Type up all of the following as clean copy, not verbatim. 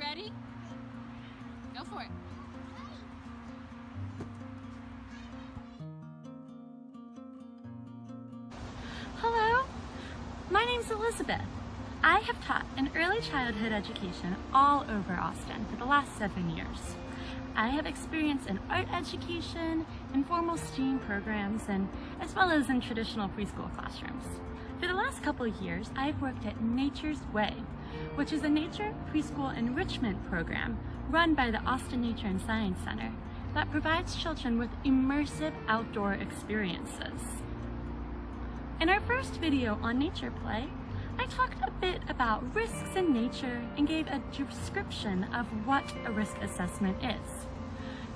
ready? Go for it. Hello, my name's Elizabeth. I have taught an early childhood education all over Austin for the last 7 years. I have experience in art education, informal STEAM programs, and as well as in traditional preschool classrooms. For the last couple of years, I've worked at Nature's Way, which is a nature preschool enrichment program run by the Austin Nature and Science Center that provides children with immersive outdoor experiences. In our first video on nature play, I talked a bit about risks in nature and gave a description of what a risk assessment is.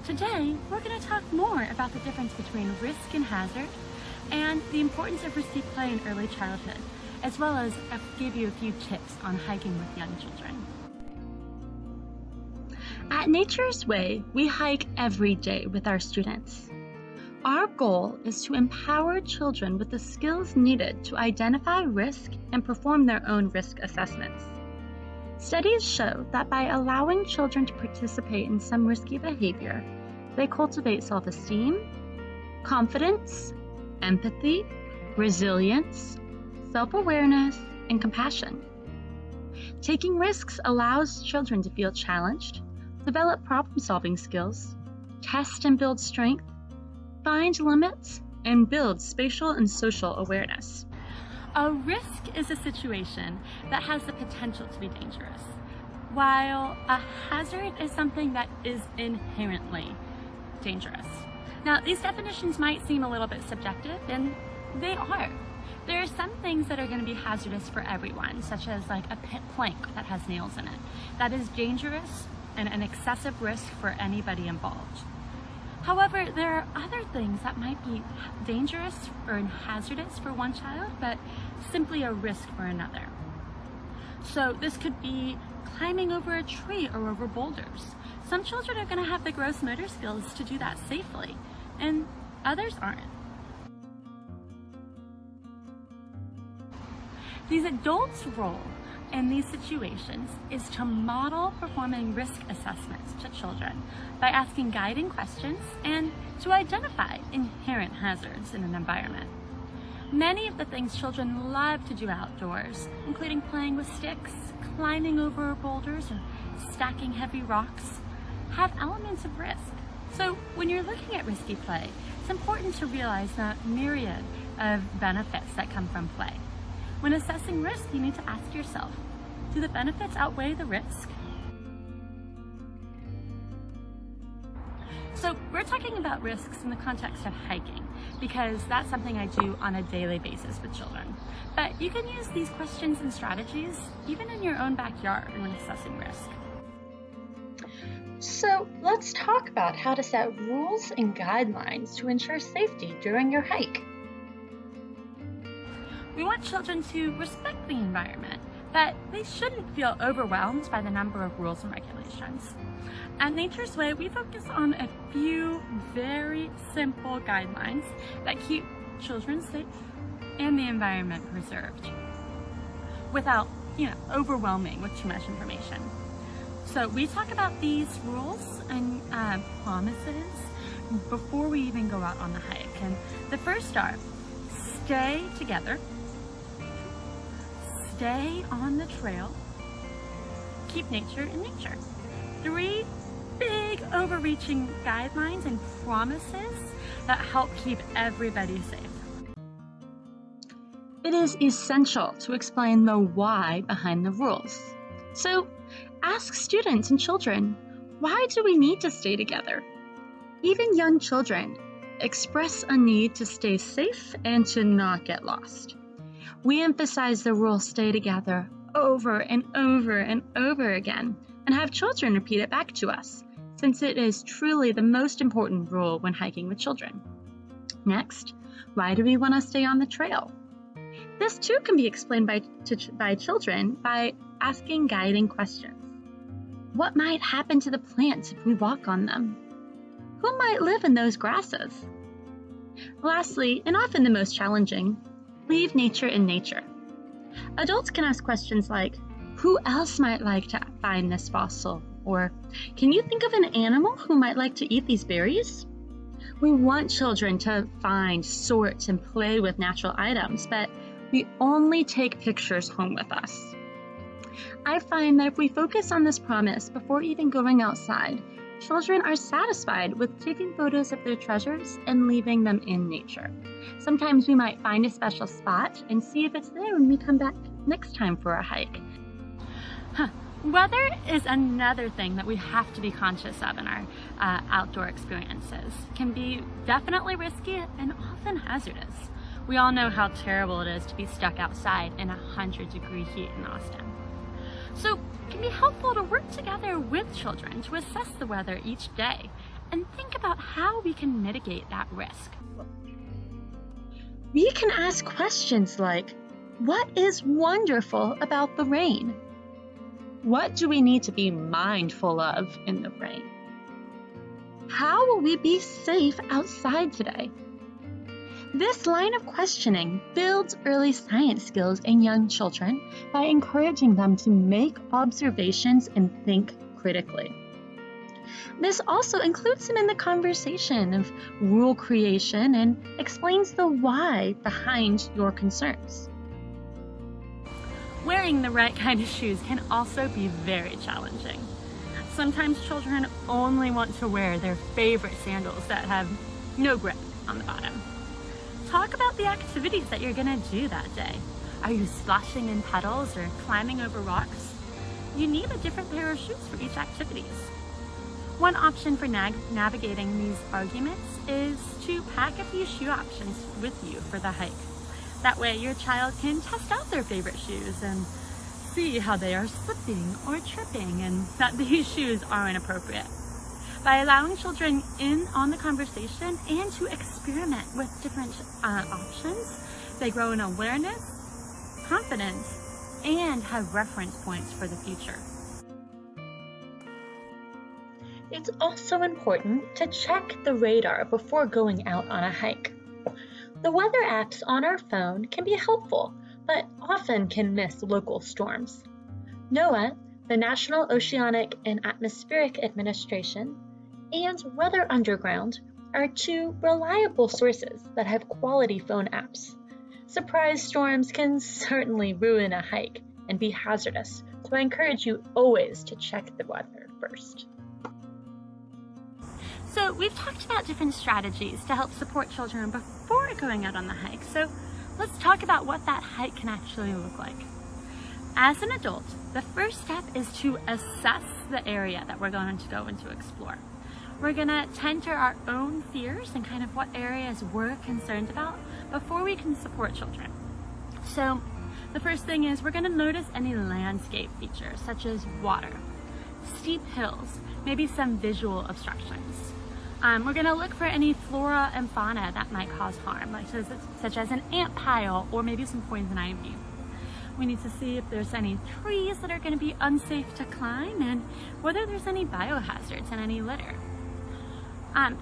Today, we're going to talk more about the difference between risk and hazard and the importance of risky play in early childhood, as well as give you a few tips on hiking with young children. At Nature's Way, we hike every day with our students. Our goal is to empower children with the skills needed to identify risk and perform their own risk assessments. Studies show that by allowing children to participate in some risky behavior, they cultivate self-esteem, confidence, empathy, resilience, self-awareness, and compassion. Taking risks allows children to feel challenged, develop problem-solving skills, test and build strength, find limits, and build spatial and social awareness. A risk is a situation that has the potential to be dangerous, while a hazard is something that is inherently dangerous. Now, these definitions might seem a little bit subjective, and they are. There are some things that are going to be hazardous for everyone, such as like a plank that has nails in it. That is dangerous and an excessive risk for anybody involved. However, there are other things that might be dangerous or hazardous for one child, but simply a risk for another. So this could be climbing over a tree or over boulders. Some children are going to have the gross motor skills to do that safely, and others aren't. These adults' role in these situations is to model performing risk assessments to children by asking guiding questions and to identify inherent hazards in an environment. Many of the things children love to do outdoors, including playing with sticks, climbing over boulders, or stacking heavy rocks, have elements of risk. So when you're looking at risky play, it's important to realize the myriad of benefits that come from play. When assessing risk, you need to ask yourself, do the benefits outweigh the risk? So we're talking about risks in the context of hiking, because that's something I do on a daily basis with children. But you can use these questions and strategies even in your own backyard when assessing risk. So let's talk about how to set rules and guidelines to ensure safety during your hike. We want children to respect the environment, but they shouldn't feel overwhelmed by the number of rules and regulations. At Nature's Way, we focus on a few very simple guidelines that keep children safe and the environment preserved without, overwhelming with too much information. So we talk about these rules and promises before we even go out on the hike. And the first are, stay together, stay on the trail, keep nature in nature. 3 big overreaching guidelines and promises that help keep everybody safe. It is essential to explain the why behind the rules. So ask students and children, why do we need to stay together? Even young children express a need to stay safe and to not get lost. We emphasize the rule stay together over and over and over again and have children repeat it back to us, since it is truly the most important rule when hiking with children. Next, why do we want to stay on the trail? This too can be explained by children by asking guiding questions. What might happen to the plants if we walk on them? Who might live in those grasses? Lastly, and often the most challenging, leave nature in nature. Adults can ask questions like, Who else might like to find this fossil? Or can you think of an animal who might like to eat these berries? We want children to find, sort, and play with natural items, but we only take pictures home with us. I find that if we focus on this promise before even going outside, children are satisfied with taking photos of their treasures and leaving them in nature. Sometimes we might find a special spot and see if it's there when we come back next time for a hike. Weather is another thing that we have to be conscious of in our outdoor experiences. It can be definitely risky and often hazardous. We all know how terrible it is to be stuck outside in 100-degree heat in Austin. So it can be helpful to work together with children to assess the weather each day and think about how we can mitigate that risk. We can ask questions like, what is wonderful about the rain? What do we need to be mindful of in the rain? How will we be safe outside today? This line of questioning builds early science skills in young children by encouraging them to make observations and think critically. This also includes them in the conversation of rule creation and explains the why behind your concerns. Wearing the right kind of shoes can also be very challenging. Sometimes children only want to wear their favorite sandals that have no grip on the bottom. Talk about the activities that you're going to do that day. Are you splashing in puddles or climbing over rocks? You need a different pair of shoes for each activity. One option for navigating these arguments is to pack a few shoe options with you for the hike. That way your child can test out their favorite shoes and see how they are slipping or tripping and that these shoes aren't appropriate. By allowing children in on the conversation and to experiment with different options, they grow in awareness, confidence, and have reference points for the future. It's also important to check the radar before going out on a hike. The weather apps on our phone can be helpful, but often can miss local storms. NOAA, the National Oceanic and Atmospheric Administration, and Weather Underground are two reliable sources that have quality phone apps. Surprise storms can certainly ruin a hike and be hazardous, so I encourage you always to check the weather first. So we've talked about different strategies to help support children before going out on the hike. So let's talk about what that hike can actually look like. As an adult, the first step is to assess the area that we're going to go into explore. We're going to tend to our own fears and kind of what areas we're concerned about before we can support children. So the first thing is we're going to notice any landscape features such as water, steep hills, maybe some visual obstructions. We're going to look for any flora and fauna that might cause harm, such as an ant pile or maybe some poison ivy. We need to see if there's any trees that are going to be unsafe to climb and whether there's any biohazards in any litter.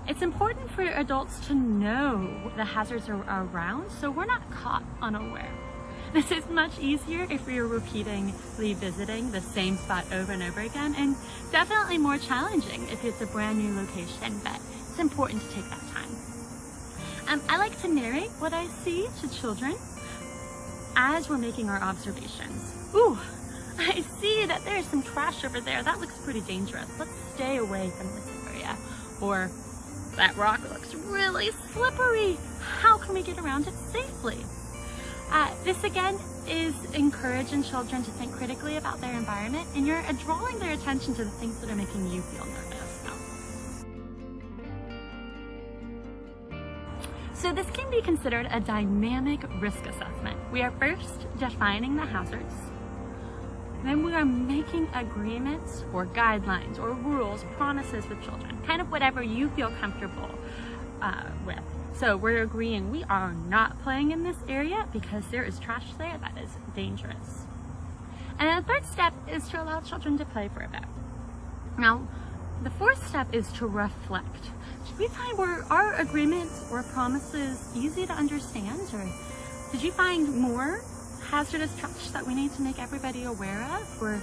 It's important for adults to know the hazards are around so we're not caught unaware. This is much easier if you're repeatedly visiting the same spot over and over again, and definitely more challenging if it's a brand new location, but it's important to take that time. I like to narrate what I see to children as we're making our observations. Ooh, I see that there's some trash over there. That looks pretty dangerous. Let's stay away from this area. Or that rock looks really slippery. How can we get around it safely? This again is encouraging children to think critically about their environment, and you're drawing their attention to the things that are making you feel nervous. So this can be considered a dynamic risk assessment. We are first defining the hazards, then we are making agreements or guidelines or rules, promises with children, kind of whatever you feel comfortable with. So we're agreeing we are not playing in this area because there is trash there that is dangerous. And the third step is to allow children to play for a bit. Now, the fourth step is to reflect. Should we find were our agreements or promises easy to understand, or did you find more hazardous touch that we need to make everybody aware of?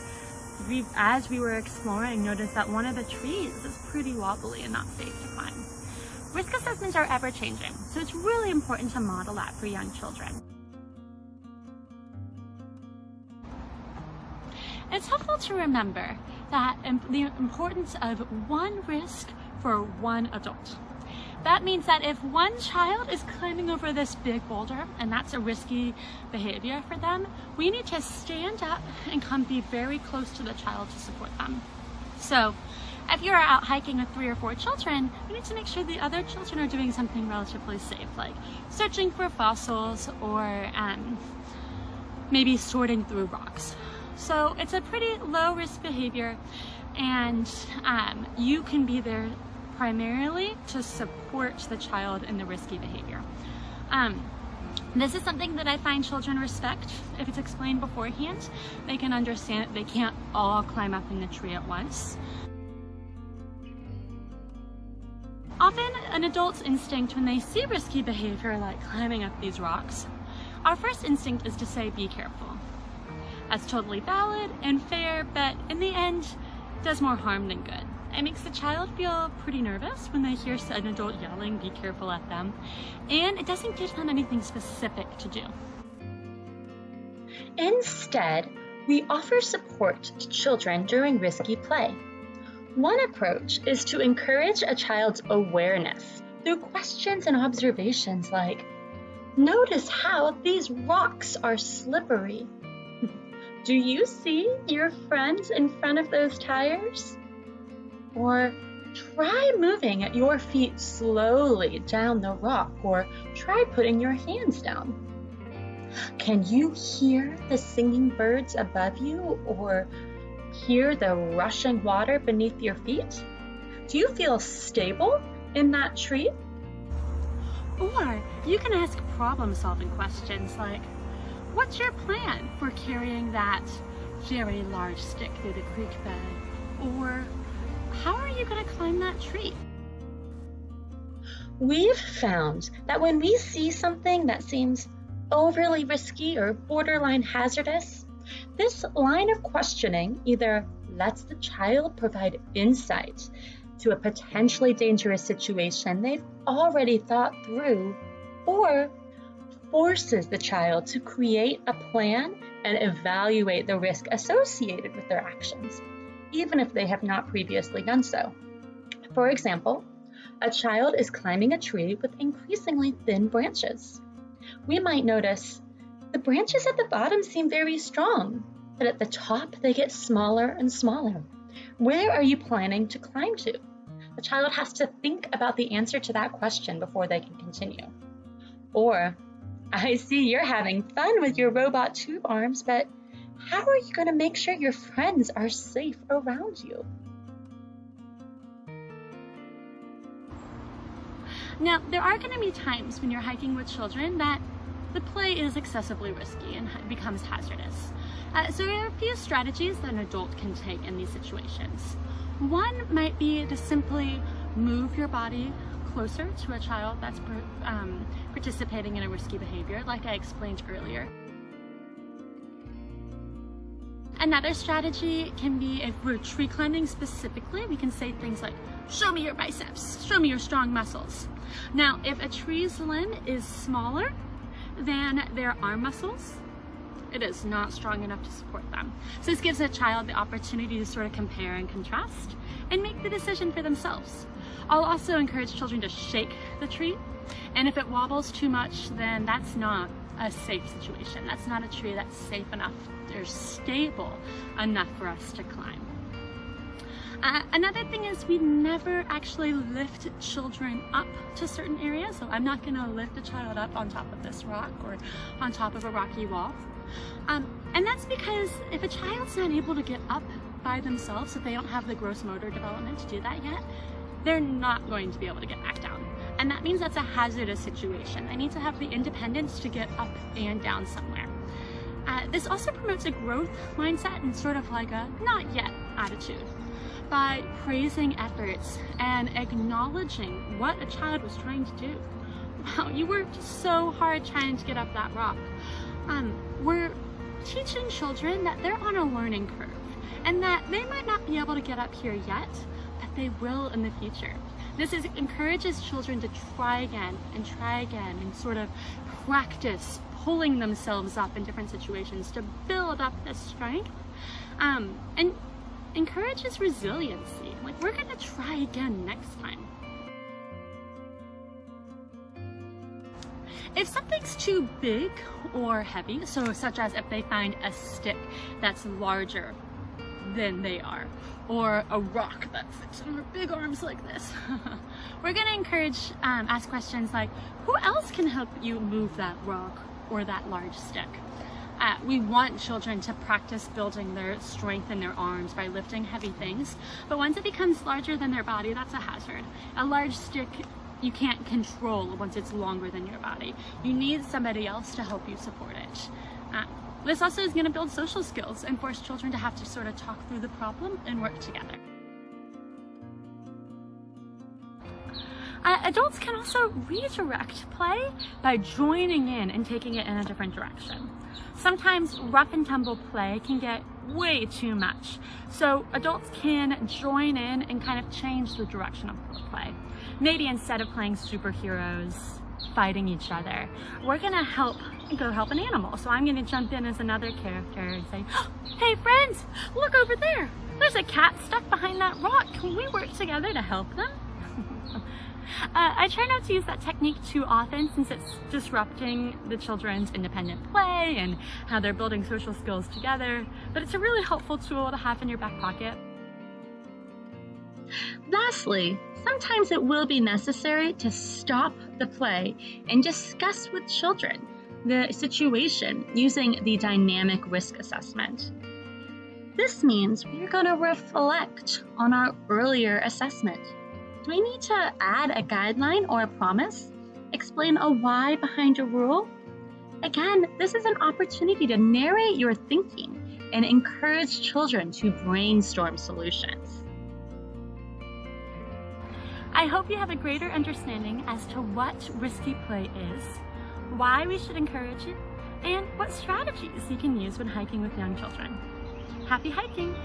As we were exploring, noticed that one of the trees is pretty wobbly and not safe to climb. Risk assessments are ever changing, so it's really important to model that for young children. It's helpful to remember that the importance of one risk for one adult. That means that if one child is climbing over this big boulder and that's a risky behavior for them, we need to stand up and come be very close to the child to support them. So if you're out hiking with 3 or 4 children, you need to make sure the other children are doing something relatively safe, like searching for fossils or maybe sorting through rocks. So it's a pretty low risk behavior, and you can be there primarily to support the child in the risky behavior. This is something that I find children respect. If it's explained beforehand, they can understand that they can't all climb up in the tree at once. Often an adult's instinct when they see risky behavior like climbing up these rocks, our first instinct is to say, be careful. That's totally valid and fair, but in the end, does more harm than good. It makes the child feel pretty nervous when they hear an adult yelling, be careful at them, and it doesn't give them anything specific to do. Instead, we offer support to children during risky play. One approach is to encourage a child's awareness through questions and observations like, notice how these rocks are slippery. Do you see your friends in front of those tires? Or try moving at your feet slowly down the rock, or try putting your hands down. Can you hear the singing birds above you, or hear the rushing water beneath your feet? Do you feel stable in that tree? Or you can ask problem-solving questions like, what's your plan for carrying that very large stick through the creek bed? Or how are you going to climb that tree? We've found that when we see something that seems overly risky or borderline hazardous, this line of questioning either lets the child provide insight to a potentially dangerous situation they've already thought through, or forces the child to create a plan and evaluate the risk associated with their actions, even if they have not previously done so. For example, a child is climbing a tree with increasingly thin branches. We might notice the branches at the bottom seem very strong, but at the top they get smaller and smaller. Where are you planning to climb to? The child has to think about the answer to that question before they can continue. Or, I see you're having fun with your robot tube arms, but how are you going to make sure your friends are safe around you? Now, there are going to be times when you're hiking with children that the play is excessively risky and becomes hazardous. So there are a few strategies that an adult can take in these situations. One might be to simply move your body closer to a child that's participating in a risky behavior, like I explained earlier. Another strategy can be, if we're tree climbing specifically, we can say things like, show me your biceps, show me your strong muscles. Now, if a tree's limb is smaller than their arm muscles, it is not strong enough to support them. So this gives a child the opportunity to sort of compare and contrast and make the decision for themselves. I'll also encourage children to shake the tree, and if it wobbles too much, then that's not a safe situation. That's not a tree that's safe enough or stable enough for us to climb. Another thing is we never actually lift children up to certain areas. So I'm not gonna lift a child up on top of this rock or on top of a rocky wall. And that's because if a child's not able to get up by themselves, if they don't have the gross motor development to do that yet, they're not going to be able to get back down. And that means that's a hazardous situation. They need to have the independence to get up and down somewhere. This also promotes a growth mindset and sort of like a not yet attitude. By praising efforts and acknowledging what a child was trying to do. Wow, you worked so hard trying to get up that rock. We're teaching children that they're on a learning curve and that they might not be able to get up here yet, but they will in the future. This encourages children to try again and sort of practice pulling themselves up in different situations to build up this strength, and encourages resiliency. Like, we're gonna try again next time. If something's too big or heavy, so such as if they find a stick that's larger than they are, or a rock that fits in their big arms like this, we're gonna encourage, ask questions like, who else can help you move that rock or that large stick? We want children to practice building their strength in their arms by lifting heavy things, but once it becomes larger than their body, that's a hazard. A large stick you can't control once it's longer than your body. You need somebody else to help you support it. This also is going to build social skills and force children to have to sort of talk through the problem and work together. Adults can also redirect play by joining in and taking it in a different direction. Sometimes rough and tumble play can get way too much, so adults can join in and kind of change the direction of the play. Maybe instead of playing superheroes fighting each other, we're gonna go help an animal. So I'm gonna jump in as another character and say, hey friends, look over there. There's a cat stuck behind that rock. Can we work together to help them? I try not to use that technique too often since it's disrupting the children's independent play and how they're building social skills together, but it's a really helpful tool to have in your back pocket. Lastly, sometimes it will be necessary to stop the play and discuss with children the situation using the dynamic risk assessment. This means we're going to reflect on our earlier assessment. Do we need to add a guideline or a promise? Explain a why behind a rule? Again, this is an opportunity to narrate your thinking and encourage children to brainstorm solutions. I hope you have a greater understanding as to what risky play is, why we should encourage it, and what strategies you can use when hiking with young children. Happy hiking!